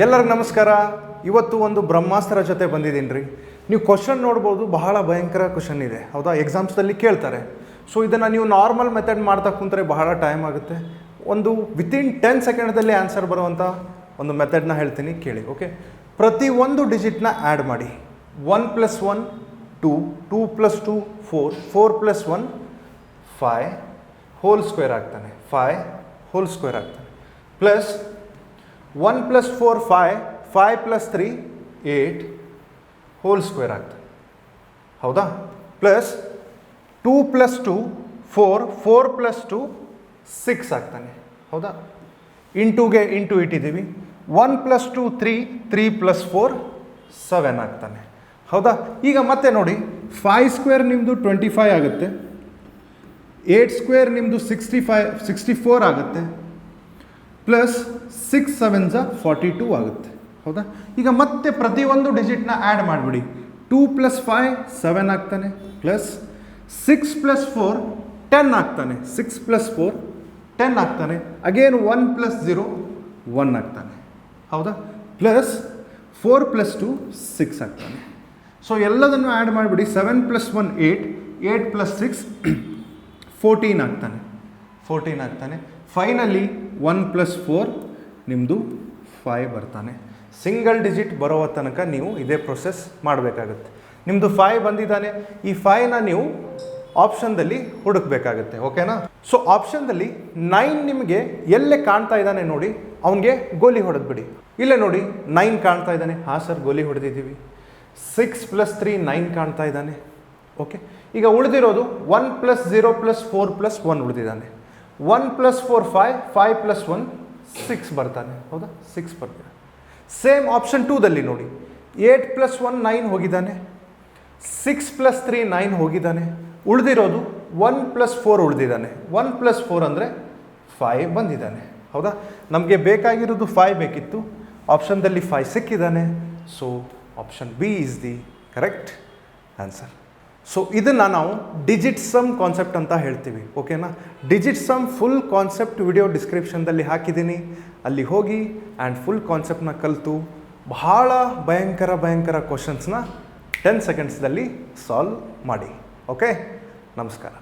ಎಲ್ಲರಿಗೂ ನಮಸ್ಕಾರ. ಇವತ್ತು ಒಂದು ಬ್ರಹ್ಮಾಸ್ತ್ರ ಜೊತೆ ಬಂದಿದ್ದೀನಿ ರೀ. ನೀವು ಕ್ವಶನ್ ನೋಡ್ಬೋದು, ಬಹಳ ಭಯಂಕರ ಕ್ವಶನ್ ಇದೆ, ಹೌದಾ? ಎಕ್ಸಾಮ್ಸ್ದಲ್ಲಿ ಕೇಳ್ತಾರೆ. ಸೊ ಇದನ್ನು ನೀವು ನಾರ್ಮಲ್ ಮೆಥಡ್ ಮಾಡ್ತಾ ಕುಂತ್ರೆ ಬಹಳ ಟೈಮ್ ಆಗುತ್ತೆ. ಒಂದು ವಿತಿನ್ 10 ಸೆಕೆಂಡ್ದಲ್ಲಿ ಆನ್ಸರ್ ಬರುವಂಥ ಒಂದು ಮೆಥಡ್ನ ಹೇಳ್ತೀನಿ, ಕೇಳಿ. ಓಕೆ, ಪ್ರತಿ ಒಂದು ಡಿಜಿಟ್ನ ಆ್ಯಡ್ ಮಾಡಿ. 1 + 1 2, 2 + 2 4, 4 + 1 5 ಹೋಲ್ ಸ್ಕ್ವೇರ್ ಆಗ್ತಾನೆ, 5 ಹೋಲ್ ಸ್ಕ್ವೇರ್ ಆಗ್ತಾನೆ, ಪ್ಲಸ್ 1 + 4 5, 5 + 3 8 ಹೋಲ್ ಸ್ಕ್ವೇರ್ ಆಗ್ತಾನೆ, ಹೌದಾ? ಪ್ಲಸ್ 2 + 2 4, 4 + 2 6 ಆಗ್ತಾನೆ, ಹೌದಾ? ಇಂಟುಗೆ ಇಂಟು ಇಟ್ಟಿದ್ದೀವಿ. 1 + 2 3, 3 + 4 7 ಆಗ್ತಾನೆ, ಹೌದಾ? ಈಗ ಮತ್ತೆ ನೋಡಿ, 5 ಸ್ಕ್ವೇರ್ ನಿಮ್ಮದು 25 ಆಗುತ್ತೆ, 8 ಸ್ಕ್ವೇರ್ ನಿಮ್ಮದು 64 ಆಗುತ್ತೆ, ಪ್ಲಸ್ 6 7s 42 ಆಗುತ್ತೆ, ಹೌದಾ? ಈಗ ಮತ್ತೆ ಪ್ರತಿಯೊಂದು ಡಿಜಿಟ್ನ ಆ್ಯಡ್ ಮಾಡಿಬಿಡಿ. 2 + 5 7 ಆಗ್ತಾನೆ, ಪ್ಲಸ್ 6 + 4 10 ಆಗ್ತಾನೆ, 6 + 4 10 ಆಗ್ತಾನೆ. ಅಗೇನ್ 1 + 0 1 ಆಗ್ತಾನೆ, ಹೌದಾ? ಪ್ಲಸ್ 4 + 2 6 ಆಗ್ತಾನೆ. ಸೊ ಎಲ್ಲದನ್ನು ಆ್ಯಡ್ ಮಾಡಿಬಿಡಿ. 7 + 1 8, 8 + 6 14 ಆಗ್ತಾನೆ, 14 ಆಗ್ತಾನೆ. ಫೈನಲಿ 1 + 4 ನಿಮ್ಮದು 5 ಬರ್ತಾನೆ. ಸಿಂಗಲ್ ಡಿಜಿಟ್ ಬರೋ ತನಕ ನೀವು ಇದೇ ಪ್ರೊಸೆಸ್ ಮಾಡಬೇಕಾಗುತ್ತೆ. ನಿಮ್ಮದು 5 ಬಂದಿದ್ದಾನೆ. ಈ 5ನ ನೀವು ಆಪ್ಷನ್ದಲ್ಲಿ ಹುಡುಕಬೇಕಾಗುತ್ತೆ, ಓಕೆನಾ? ಸೊ ಆಪ್ಷನ್ದಲ್ಲಿ 9 ನಿಮಗೆ ಎಲ್ಲೇ ಕಾಣ್ತಾ ಇದ್ದಾನೆ ನೋಡಿ, ಅವನಿಗೆ ಗೋಲಿ ಹೊಡೆದ್ಬಿಡಿ. ಇಲ್ಲೇ ನೋಡಿ 9 ಕಾಣ್ತಾ ಇದ್ದಾನೆ, ಹಾಂ ಸರ್ ಗೋಲಿ ಹೊಡೆದಿದ್ದೀವಿ. 6 + 3 9 ಕಾಣ್ತಾ ಇದ್ದಾನೆ, ಓಕೆ. ಈಗ ಉಳಿದಿರೋದು 1 + 0 + 4 + 1 ಉಳಿದಿದ್ದಾನೆ. 1 + 4 5, 5 + 1 6 ಬರ್ತಾನೆ, ಹೌದಾ? 6 ಬರ್ತಾನೆ. ಸೇಮ್ ಆಪ್ಷನ್ 2ದಲ್ಲಿ ನೋಡಿ, 8 + 1 9 ಹೋಗಿದ್ದಾನೆ, 6 + 3 9 ಹೋಗಿದ್ದಾನೆ. ಉಳಿದಿರೋದು 1 + 4 ಉಳಿದಿದ್ದಾನೆ. 1 + 4 ಅಂದರೆ 5 ಬಂದಿದ್ದಾನೆ, ಹೌದಾ? ನಮಗೆ ಬೇಕಾಗಿರೋದು 5 ಬೇಕಿತ್ತು, ಆಪ್ಷನ್ದಲ್ಲಿ 5 ಸಿಕ್ಕಿದ್ದಾನೆ. So option b is the correct answer. So ಇದನ್ನು ನಾವು ಡಿಜಿಟ್ ಸಮ್ ಕಾನ್ಸೆಪ್ಟ್ ಅಂತ ಹೇಳ್ತೀವಿ, ಓಕೆನಾ? Digit sum full concept video ಡಿಸ್ಕ್ರಿಪ್ಷನ್ದಲ್ಲಿ ಹಾಕಿದ್ದೀನಿ, ಅಲ್ಲಿ ಹೋಗಿ ಆ್ಯಂಡ್ ಫುಲ್ ಕಾನ್ಸೆಪ್ಟ್ನ ಕಲಿತು ಬಹಳ ಭಯಂಕರ ಕ್ವಶನ್ಸ್ನ 10 ಸೆಕೆಂಡ್ಸ್ದಲ್ಲಿ ಸಾಲ್ವ್ ಮಾಡಿ. ಓಕೆ, ನಮಸ್ಕಾರ.